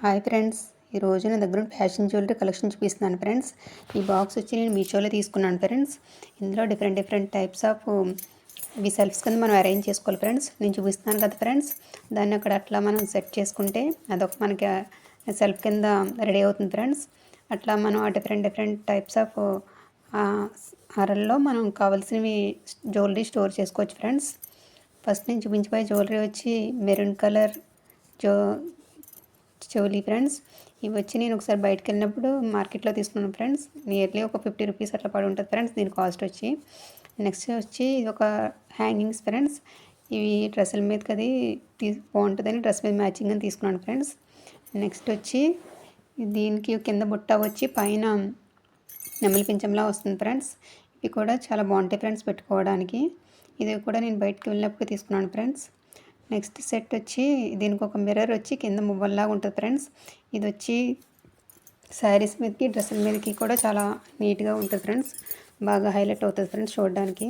Hi friends, ఈరోజు నా దగ్గర ఫ్యాషన్ జ్యువెలరీ కలెక్షన్ చూపిస్తున్నాను ఫ్రెండ్స్. ఈ బాక్స్ వచ్చి నేను మీషోలో తీసుకున్నాను ఫ్రెండ్స్. ఇందులో డిఫరెంట్ టైప్స్ ఆఫ్ ఇవి సెల్ఫ్స్ కింద మనం అరేంజ్ చేసుకోవాలి ఫ్రెండ్స్. నేను చూపిస్తున్నాను కదా ఫ్రెండ్స్, దాన్ని అక్కడ అట్లా మనం సెట్ చేసుకుంటే అదొక మనకి సెల్ఫ్ కింద రెడీ అవుతుంది ఫ్రెండ్స్. అట్లా మనం ఆ డిఫరెంట్ టైప్స్ ఆఫ్ హారాల్లో మనం కావాల్సినవి జ్యువెలరీ స్టోర్ చేసుకోవచ్చు ఫ్రెండ్స్. ఫస్ట్ నేను చూపించబోయే జ్యువెలరీ వచ్చి మెరూన్ కలర్ చెవులి ఫ్రెండ్స్. ఇవి వచ్చి నేను ఒకసారి బయటకు వెళ్ళినప్పుడు మార్కెట్లో తీసుకున్నాను ఫ్రెండ్స్. నియర్లీ ఒక 50 రూపీస్ అట్లా పడి ఉంటుంది ఫ్రెండ్స్ దీని కాస్ట్ వచ్చి. నెక్స్ట్ వచ్చి ఇది ఒక హ్యాంగింగ్స్ ఫ్రెండ్స్. ఇవి డ్రెస్సుల మీదకి అది బాగుంటుందని డ్రెస్ మీద మ్యాచింగ్ అని తీసుకున్నాను ఫ్రెండ్స్. నెక్స్ట్ వచ్చి దీనికి కింద బుట్ట వచ్చి పైన నెమలి పింఛంలా వస్తుంది ఫ్రెండ్స్. ఇవి కూడా చాలా బాగుంటాయి ఫ్రెండ్స్ పెట్టుకోవడానికి. ఇది కూడా నేను బయటకు వెళ్ళినప్పుడు తీసుకున్నాను ఫ్రెండ్స్. నెక్స్ట్ సెట్ వచ్చి దీనికి ఒక మిర్రర్ వచ్చి కింద మువ్వల్లాగా ఉంటుంది ఫ్రెండ్స్. ఇది వచ్చి శారీస్ మీదకి డ్రెస్సుల మీదకి కూడా చాలా నీట్గా ఉంటుంది ఫ్రెండ్స్. బాగా హైలైట్ అవుతుంది ఫ్రెండ్స్ చూడడానికి.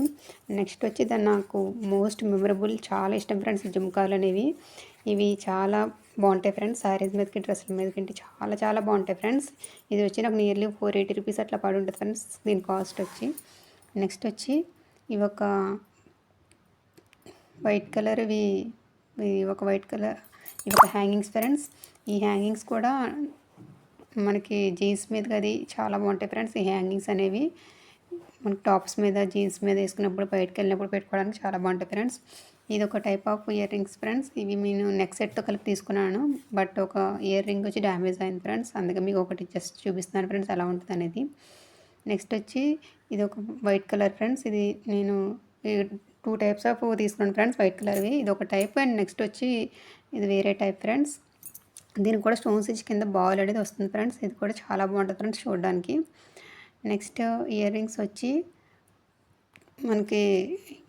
నెక్స్ట్ వచ్చి దాన్ని నాకు మోస్ట్ మెమరబుల్ చాలా ఇష్టం ఫ్రెండ్స్ జుమ్కాలు అనేవి. ఇవి చాలా బాగుంటాయి ఫ్రెండ్స్. శారీస్ మీదకి డ్రెస్సుల మీదకి చాలా బాగుంటాయి ఫ్రెండ్స్. ఇది వచ్చి నాకు నియర్లీ 480 రూపీస్ అట్లా పడి ఉంటుంది ఫ్రెండ్స్ దీని కాస్ట్ వచ్చి. నెక్స్ట్ వచ్చి ఇవి ఒక వైట్ కలర్ ఇవి ఒక హ్యాంగింగ్స్ ఫ్రెండ్స్. ఈ హ్యాంగింగ్స్ కూడా మనకి జీన్స్ మీద అది చాలా బాగుంటాయి ఫ్రెండ్స్. ఈ హ్యాంగింగ్స్ అనేవి మనకి టాప్స్ మీద జీన్స్ మీద వేసుకున్నప్పుడు బయటకు వెళ్ళినప్పుడు పెట్టుకోవడానికి చాలా బాగుంటాయి ఫ్రెండ్స్. ఇది ఒక type of ear rings friends. ఇవి నేను నెక్ సెట్తో కలిపి తీసుకున్నాను, బట్ ఒక ఇయర్ రింగ్ వచ్చి డ్యామేజ్ అయింది ఫ్రెండ్స్. అందుకే మీకు ఒకటి జస్ట్ చూపిస్తున్నాను ఫ్రెండ్స్ ఎలా ఉంటుంది అనేది. నెక్స్ట్ వచ్చి ఇది ఒక వైట్ కలర్ ఫ్రెండ్స్. ఇది నేను 2 టైప్స్ ఆఫ్ తీసుకున్నాను ఫ్రెండ్స్ వైట్ కలర్వి. ఇది ఒక టైప్ అండ్ నెక్స్ట్ వచ్చి ఇది వేరే టైప్ ఫ్రెండ్స్. దీనికి కూడా స్టోన్స్ ఇచ్చి కింద బాల్ అనేది వస్తుంది ఫ్రెండ్స్. ఇది కూడా చాలా బాగుంటుంది ఫ్రెండ్స్ చూడడానికి. నెక్స్ట్ ఇయర్ రింగ్స్ వచ్చి మనకి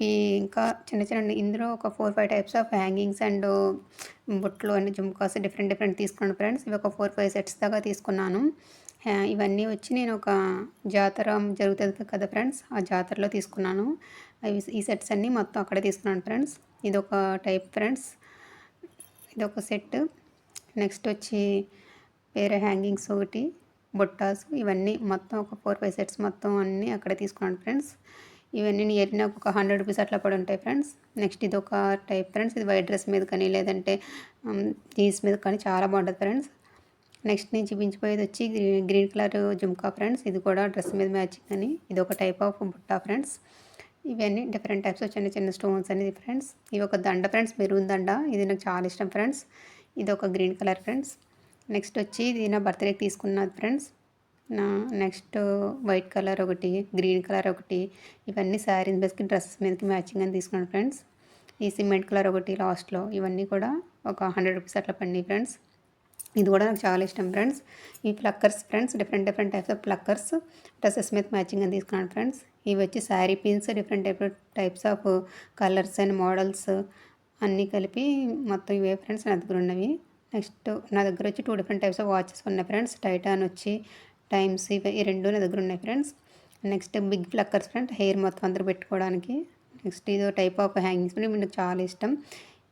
ఈ ఇంకా చిన్న ఇందులో ఒక 4-5 టైప్స్ ఆఫ్ హ్యాంగింగ్స్ అండ్ బొట్లు అన్ని జుమ్కాస్ డిఫరెంట్ తీసుకున్నాను ఫ్రెండ్స్. ఇవి ఒక 4-5 సెట్స్ దాకా తీసుకున్నాను. ఇవన్నీ వచ్చి నేను ఒక జాతర జరుగుతుంది కదా ఫ్రెండ్స్, ఆ జాతరలో తీసుకున్నాను. ఈ సెట్స్ అన్నీ మొత్తం అక్కడే తీసుకున్నాను ఫ్రెండ్స్. ఇది ఒక టైప్ ఫ్రెండ్స్, ఇది ఒక సెట్. నెక్స్ట్ వచ్చి వేరే హ్యాంగింగ్స్ ఒకటి, బుట్టాస్, ఇవన్నీ మొత్తం ఒక 4-5 సెట్స్ మొత్తం అన్నీ అక్కడే తీసుకున్నాను ఫ్రెండ్స్. ఇవన్నీ నియర్లీ నాకు ఒక 100 రూపీస్ అట్లా పడి ఉంటాయి ఫ్రెండ్స్. నెక్స్ట్ ఇది ఒక టైప్ ఫ్రెండ్స్. ఇది వైట్ డ్రెస్ మీద కానీ లేదంటే జీన్స్ మీద కానీ చాలా బాగుంటుంది ఫ్రెండ్స్. నెక్స్ట్ నేను చూపించిపోయేది వచ్చి గ్రీన్ కలర్ జుమ్కా ఫ్రెండ్స్. ఇది కూడా డ్రెస్ మీద మ్యాచింగ్ అని. ఇది ఒక టైప్ ఆఫ్ బుట్ట ఫ్రెండ్స్. ఇవన్నీ డిఫరెంట్ టైప్స్ చిన్న స్టోన్స్ అనేది ఫ్రెండ్స్. ఇవి ఒక దండ ఫ్రెండ్స్, మెరూన్ దండ. ఇది నాకు చాలా ఇష్టం ఫ్రెండ్స్. ఇది ఒక గ్రీన్ కలర్ ఫ్రెండ్స్. నెక్స్ట్ వచ్చి ఇది నా బర్త్డేకి తీసుకున్నది ఫ్రెండ్స్. నెక్స్ట్ వైట్ కలర్ ఒకటి, గ్రీన్ కలర్ ఒకటి. ఇవన్నీ శారీస్ మీదకి డ్రెస్సెస్ మీదకి మ్యాచింగ్ అని తీసుకున్నాను ఫ్రెండ్స్. ఈ సిమెంట్ కలర్ ఒకటి లాస్ట్లో. ఇవన్నీ కూడా ఒక 100 రూపీస్ అట్లా పడినాయి ఫ్రెండ్స్. ఇది కూడా నాకు చాలా ఇష్టం ఫ్రెండ్స్. ఈ pluckers friends, different types of pluckers dresses మీద మ్యాచింగ్ అని తీసుకున్నాను ఫ్రెండ్స్. ఇవి వచ్చి sari pins, different types of colours and models అన్నీ కలిపి మొత్తం ఇవే ఫ్రెండ్స్ నా దగ్గర ఉన్నవి. నెక్స్ట్ నా దగ్గర వచ్చి 2 డిఫరెంట్ టైప్స్ ఆఫ్ వాచెస్ ఉన్నాయి ఫ్రెండ్స్. టైటాన్ వచ్చి టైమ్స్, ఈ రెండు నా దగ్గర ఉన్నాయి friends. Next big pluckers friends, hair మొత్తం అందరూ పెట్టుకోవడానికి. నెక్స్ట్ ఇదో టైప్ ఆఫ్ హ్యాంగింగ్స్ ఇవి నాకు చాలా ఇష్టం.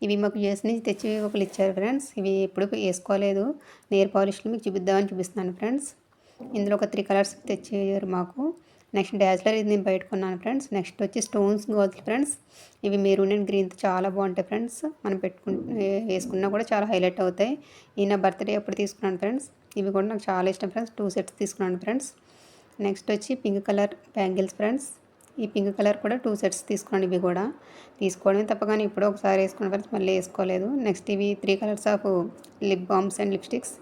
ఇవి మాకు యూఎస్ నుంచి తెచ్చి ఒకరు ఇచ్చారు ఫ్రెండ్స్. ఇవి ఎప్పుడు వేసుకోలేదు. నెయిల్ పాలిష్లు మీకు చూపిద్దామని చూపిస్తున్నాను ఫ్రెండ్స్. ఇందులో ఒక 3 కలర్స్ తెచ్చారు మాకు. నెక్స్ట్ డాజ్లర్, ఇది నేను బయట కొన్నాను ఫ్రెండ్స్. నెక్స్ట్ వచ్చి స్టోన్స్ గాజులు ఫ్రెండ్స్. ఇవి మెరూన్ అండ్ గ్రీన్తో చాలా బాగుంటాయి ఫ్రెండ్స్. మనం వేసుకున్నా కూడా చాలా హైలైట్ అవుతాయి. ఈ నా బర్త్డే అప్పుడు తీసుకున్నాను ఫ్రెండ్స్. ఇవి కూడా నాకు చాలా ఇష్టం ఫ్రెండ్స్. 2 సెట్స్ తీసుకున్నాను ఫ్రెండ్స్. నెక్స్ట్ వచ్చి పింక్ కలర్ బ్యాంగిల్స్ ఫ్రెండ్స్. ఈ పింక్ కలర్ కూడా 2 సెట్స్ తీసుకున్నాను. ఇవి కూడా తీసుకోవడమే తప్ప కానీ ఇప్పుడు ఒకసారి వేసుకున్న ఫ్రెండ్స్, మళ్ళీ వేసుకోలేదు. నెక్స్ట్ ఇవి 3 colours of lip balms and lipsticks.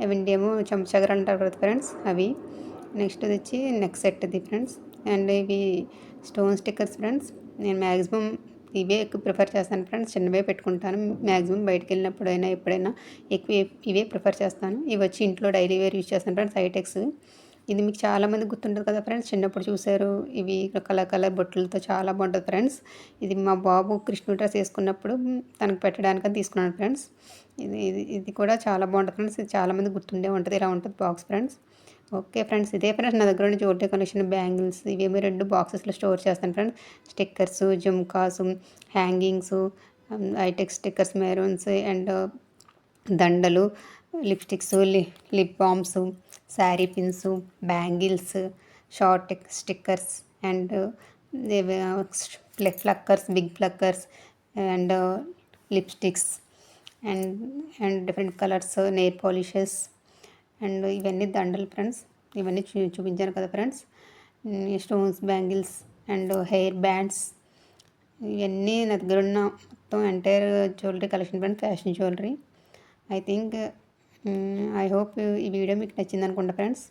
అవి ఏమో చెంచగర అంటారు కదా ఫ్రెండ్స్, అవి. నెక్స్ట్ వచ్చి నెక్ సెట్ ఇది ఫ్రెండ్స్. అండ్ ఇవి స్టోన్ స్టిక్కర్స్ ఫ్రెండ్స్. నేను మ్యాక్సిమం ఇవే ఎక్కువ ప్రిఫర్ చేస్తాను ఫ్రెండ్స్. చిన్నవే పెట్టుకుంటాను మ్యాక్సిమం. బయటకు వెళ్ళినప్పుడైనా ఎప్పుడైనా ఎక్కువ ఇవే ప్రిఫర్ చేస్తాను. ఇవి వచ్చి ఇంట్లో డైలీ వేర్ యూజ్ చేస్తాను ఫ్రెండ్స్, హైటెక్స్. ఇది మీకు చాలామంది గుర్తుంటుంది కదా ఫ్రెండ్స్, చిన్నప్పుడు చూసారు. ఇవి కలర్ బొట్టులతో చాలా బాగుంటుంది ఫ్రెండ్స్. ఇది మా బాబు కృష్ణుడు డ్రెస్ వేసుకున్నప్పుడు తనకు పెట్టడానికని తీసుకున్నాను ఫ్రెండ్స్. ఇది కూడా చాలా బాగుంటుంది ఫ్రెండ్స్. ఇది చాలామంది గుర్తుండే ఉంటుంది. ఇలా ఉంటుంది బాక్స్ ఫ్రెండ్స్. ఓకే ఫ్రెండ్స్, ఇదే ఫ్రెండ్స్ నా దగ్గర ఉన్న జ్యువెలరీ కలెక్షన్. బ్యాంగిల్స్ ఇవేమో 2 బాక్సెస్లో స్టోర్ చేస్తాను friends. Stickers, jhumkas, hangings, high tech stickers, maroons and దండలు, lipsticks, lip balms, sari pins, bangles, short stickers and flickers, big flickers and lipsticks and and different colours nail polishes and ఇవన్నీ దండలు friends. ఇవన్నీ చూపించాను కదా friends. Stones, bangles and hair bands, ఇవన్నీ నా దగ్గర ఉన్న మొత్తం entire jewellery collection friends, fashion jewellery. I hope ఈ వీడియో మీకు నచ్చింది అనుకుంటా ఫ్రెండ్స్.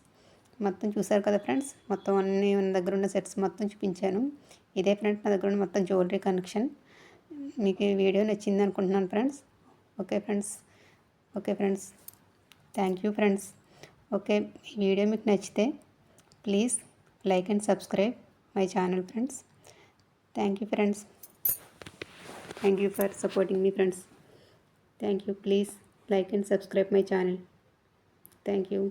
మొత్తం చూసారు కదా ఫ్రెండ్స్. మొత్తం అన్నీ మన దగ్గర ఉన్న సెట్స్ మొత్తం చూపించాను. ఇదే ఫ్రెండ్స్ నా దగ్గర ఉన్న మొత్తం జ్యువెలరీ కలెక్షన్. మీకు ఈ వీడియో నచ్చింది అనుకుంటున్నాను friends. Okay friends, thank you friends. Okay, ఈ వీడియో మీకు నచ్చితే please like and subscribe my channel friends. Thank you friends. Thank you for supporting me friends. Thank you. Please like and subscribe my channel. Thank you.